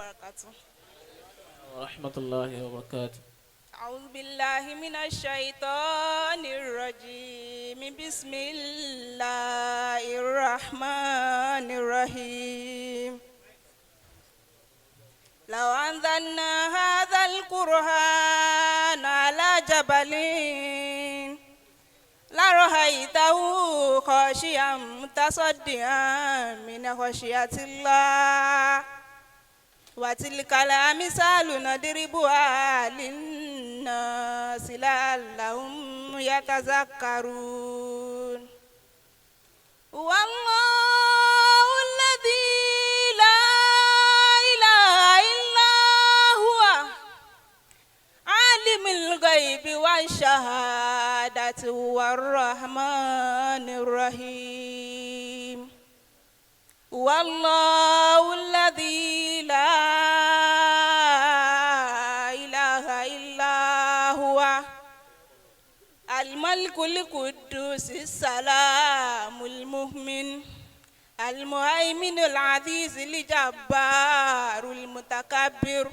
وبركاته. ورحمة الله وبركاته. أعوذ بالله من الشيطان الرجيم. بسم الله الرحمن الرحيم. لو أنزلنا هذا القرآن على جبل لرأيته خاشعا متصدعا من خشية الله وتلك الأمثال نضربها للناس لعلهم يتذكرون. والله الذي لا إله إلا هو عالم الغيب والشهادة هو الرحمن الرحيم. والله الذي لا إله إلا هو الملك القدوس السلام المؤمن المهيمن العزيز الجبار المتكبر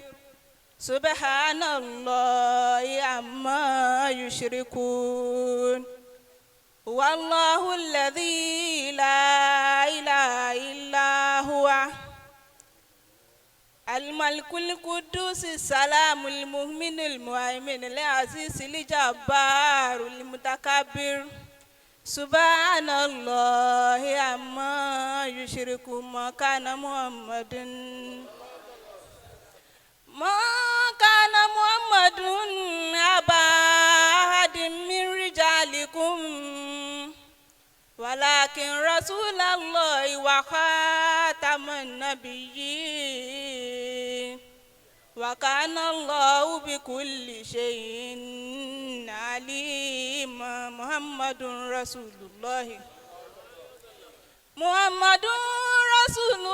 سبحان الله عما يشركون. والله الذي لا إله إلا هو الملك القدوس السلام المؤمن المهيمن العزيز الجبار المتكبر سبحان الله عما يشركون. ما كان محمد أبا أحد من رجالكم ولكن رسول الله وخاتم النبيين وكان الله بكل شيء عليما. محمد رسول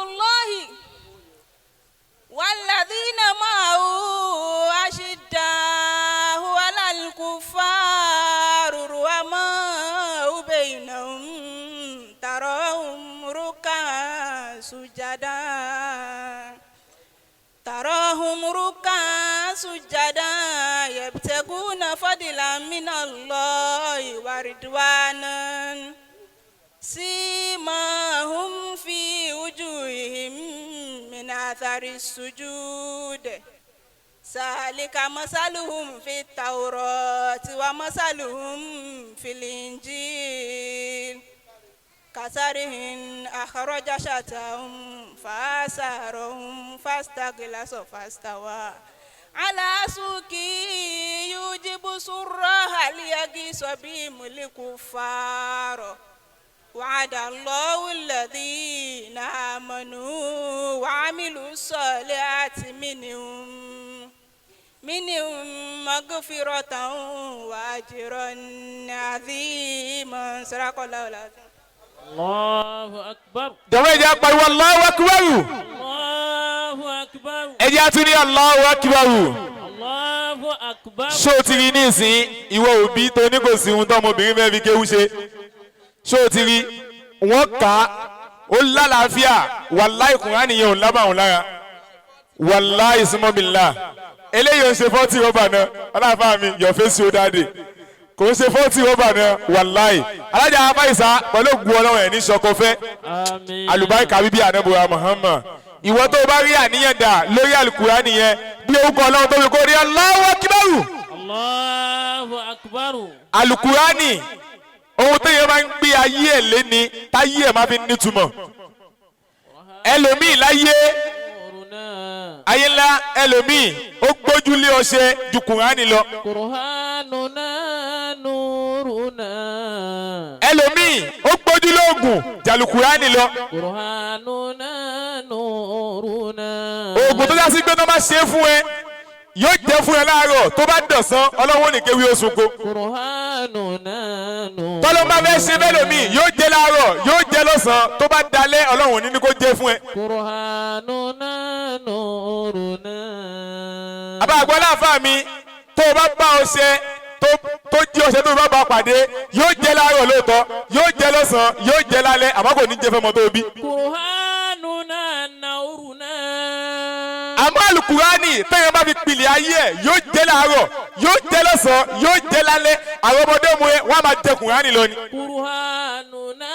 الله والذين معه أشداء على الكفار رحماء بينهم تراهم ركعا سجدا يبتغون فضلا من الله ورضوانا سيماهم في وجوههم من أثر السجود ذلك مثلهم في التوراة ومثلهم في الإنجيل كزرع أخرج شطأه فآزره فاستغلظ فاستوى على سوقه يعجب الزراع ليغيظ بهم الكفار. وعد الله الذين آمنوا وعملوا الصالحات منهم مغفرة وأجرا عظيما. صدق الله العظيم. الله أكبر. jọ̀wọ́ ẹ jẹ́ á pariwo Allahu Akbar. الله أكبر. ẹ jẹ́ á tún ní Allahu Akbar. الله أكبر. ṣó o ti rí nísìn ìwọ òbí tó ní kò sí ohun tó ọmọbìnrin fẹ́ fi kéwú ṣe ṣó o ti rí wọ́n kà á ó lálàáfíà wàláì Kùránì yẹn ò lábàwọ̀n lára wàláì sumọ́bìnlá eléyìí ò ń ṣe 40 rọ́bà náà aláàfáà mi your face show dáadé kò ń ṣe 40 rọ́bà náà wàláì alájà afáìsá pẹ̀lú ògùn ọlọ́run ẹ̀ ní ṣọkọfẹ́ alùbáríkà bíbí ànábùrà Muhammad ìwọ tó bá rí àníyàn dà lórí Al-Kùránì yẹn bí orúkọ ọlọ́run tó fi kó rí Allahu Akbar. Allahu Akbar. Al-Kùránì ohun tó yẹ máa ń gbé ayé ẹ̀ léni táyé ẹ̀ máa fi nítumọ̀ ẹlòmíì láyé ayé ńlá ẹlòmíì ó gbójúlé ọṣẹ ju Kùránì lọ. Qur'anuna nuruna. ẹlòmíì ó gbójúlé oògùn jàlù Kùránì lọ. Qur'anuna nuruna. oògùn tó dá sí pé tó bá ṣe é fún ẹ yóò jẹ́ fún ẹ láàárọ̀ tó bá dọ̀sán ọlọ́wọ́ ní kéwì oṣù ko. Qur'anuna nuruna. tọ́lọ́ bá fẹ́ ṣe bẹ́ẹ̀ lómi yóò jẹ́ láàárọ̀ yóò jẹ́ lọ́sàn-án tó bá dalẹ̀ ọlọ́wọ́ ní kó jẹ́ fún ẹ. Qur'anuna nuruna. àbá àgbọ̀ láǹfà mi tó o bá bá ọṣẹ tó jí ọṣẹ tó o bá bá pàdé yóò jẹ́ láàárọ̀ lóòótọ́ yóò jẹ́ lọ́sàn-án yóò jẹ́ lálẹ́ àmọ́ kò ní jẹ́ fọmọ tó bí. Qur'anuna nuruna. àmọ́ alukurani tẹ́yìn bá fi pilẹ̀ ayé ẹ̀ yóò jẹ́ láàárọ̀ yóò jẹ́ lọ́sàn-án yóò jẹ́ lálẹ́ àwọn ọmọdé mu ẹ wọ́n á máa jẹ kurani lọ ni. Qur'anuna